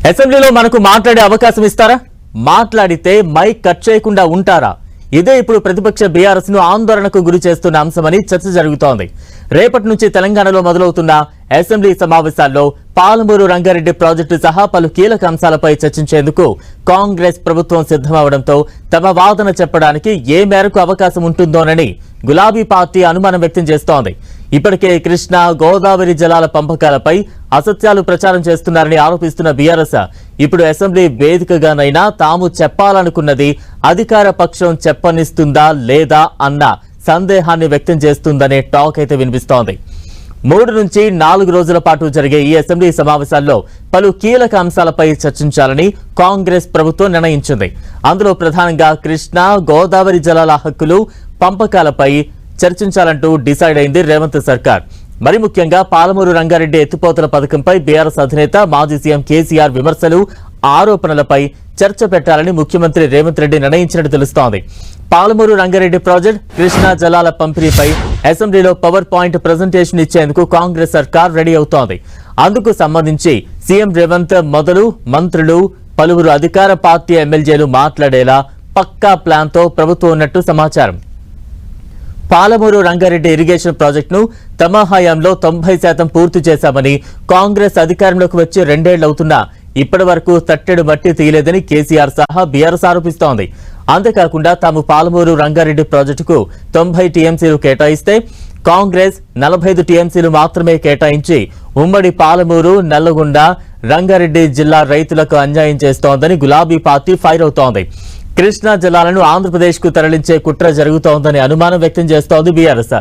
అసెంబ్లీలో మనకు మాట్లాడే అవకాశం ఇస్తారా? మాట్లాడితే మైక్ కట్ చేయకుండా ఉంటారా? ఇదే ఇప్పుడు ప్రతిపక్ష బీఆర్ఎస్ ను ఆందోళనకు గురి చేస్తున్న అంశమని చర్చ జరుగుతోంది. రేపటి నుంచి తెలంగాణలో మొదలవుతున్న అసెంబ్లీ సమావేశాల్లో పాలమూరు రంగారెడ్డి ప్రాజెక్టు సహా పలు కీలక అంశాలపై చర్చించేందుకు కాంగ్రెస్ ప్రభుత్వం సిద్ధమవడంతో తమ వాదన చెప్పడానికి ఏ మేరకు అవకాశం ఉంటుందోనని గులాబీ పార్టీ అనుమానం వ్యక్తం చేస్తోంది. ఇప్పటికే కృష్ణా గోదావరి జలాల పంపకాలపై అసత్యాలు ప్రచారం చేస్తున్నారని ఆరోపిస్తున్న బీఆర్ఎస్ ఇప్పుడు అసెంబ్లీ వేదికగానైనా తాము చెప్పాలనుకున్నది అధికార పక్షం చెప్పనిస్తుందా లేదా అన్న సందేహాన్ని వ్యక్తం చేస్తుందనే టాక్ అయితే వినిపిస్తోంది. 3 నుంచి 4 రోజుల పాటు జరిగే ఈ అసెంబ్లీ సమావేశాల్లో పలు కీలక అంశాలపై చర్చించాలని కాంగ్రెస్ ప్రభుత్వం నిర్ణయించింది. అందులో ప్రధానంగా కృష్ణా గోదావరి జలాల హక్కులు పంపకాలపై చర్చించాలంటూ డిసైడ్ అయింది రేవంత్ సర్కార్. మరి ముఖ్యంగా పాలమూరు రంగారెడ్డి ఎత్తిపోతల పథకంపై బీఆర్ఎస్ అధినేత మాజీ సీఎం కేసీఆర్ విమర్శలు ఆరోపణలపై చర్చ పెట్టాలని ముఖ్యమంత్రి రేవంత్ రెడ్డి నిర్ణయించినట్టు తెలుస్తోంది. పాలమూరు రంగారెడ్డి ప్రాజెక్ట్ కృష్ణా జలాల పంపిణీపై అసెంబ్లీలో పవర్ పాయింట్ ప్రజెంటేషన్ ఇచ్చేందుకు కాంగ్రెస్ సర్కార్ రెడీ అవుతోంది. అందుకు సంబంధించి సీఎం రేవంత్ మొదలు మంత్రులు పలువురు అధికార పార్టీ ఎమ్మెల్యేలు మాట్లాడేలా పక్కా ప్లాన్ తో ప్రభుత్వం ఉన్నట్టు సమాచారం. పాలమూరు రంగారెడ్డి ఇరిగేషన్ ప్రాజెక్టును తమ హయాంలో 90% పూర్తి చేశామని కాంగ్రెస్ అధికారంలోకి వచ్చి 2 ఏళ్లవుతున్నా ఇప్పటి వరకు తట్టెడు మట్టి తీయలేదని కేసీఆర్ సహా బీఆర్ఎస్ ఆరోపిస్తోంది. అంతేకాకుండా తాము పాలమూరు రంగారెడ్డి ప్రాజెక్టుకు 90 టీఎంసీలు కేటాయిస్తే కాంగ్రెస్ 45 టీఎంసీలు మాత్రమే కేటాయించి ఉమ్మడి పాలమూరు నల్లగొండ రంగారెడ్డి జిల్లా రైతులకు అన్యాయం చేస్తోందని గులాబీ పార్టీ ఫైర్ అవుతోంది. కృష్ణా జలాలను ఆంధ్రప్రదేశ్ కు తరలించే కుట్ర జరుగుతోందని అనుమానం వ్యక్తం చేస్తోంది బీఆర్ఎస్.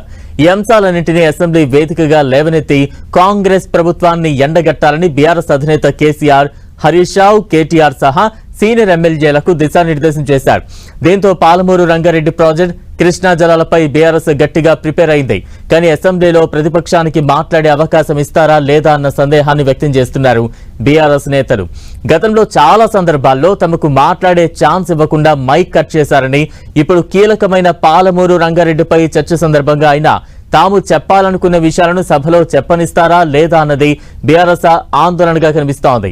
ఈ అంశాలన్నింటినీ అసెంబ్లీ వేదికగా లేవనెత్తి కాంగ్రెస్ ప్రభుత్వాన్ని ఎండగట్టాలని బీఆర్ఎస్ అధినేత కేసీఆర్, హరీష్ రావు, కేటీఆర్ సహా సీనియర్ ఎమ్మెల్యేలకు దిశానిర్దేశం చేశారు. దీంతో పాలమూరు రంగారెడ్డి ప్రాజెక్ట్ కృష్ణా జలాలపై బీఆర్ఎస్ గట్టిగా ప్రిపేర్ అయింది. కానీ అసెంబ్లీలో ప్రతిపక్షానికి మాట్లాడే అవకాశం ఇస్తారా లేదా అన్న సందేహాన్ని వ్యక్తం చేస్తున్నారు బీఆర్ఎస్ నేతలు. గతంలో చాలా సందర్భాల్లో తమకు మాట్లాడే ఛాన్స్ ఇవ్వకుండా మైక్ కట్ చేశారని, ఇప్పుడు కీలకమైన పాలమూరు రంగారెడ్డిపై చర్చ సందర్భంగా అయినా తాము చెప్పాలనుకున్న విషయాలను సభలో చెప్పనిస్తారా లేదా అన్నది బీఆర్ఎస్ ఆందోళనగా కనిపిస్తోంది.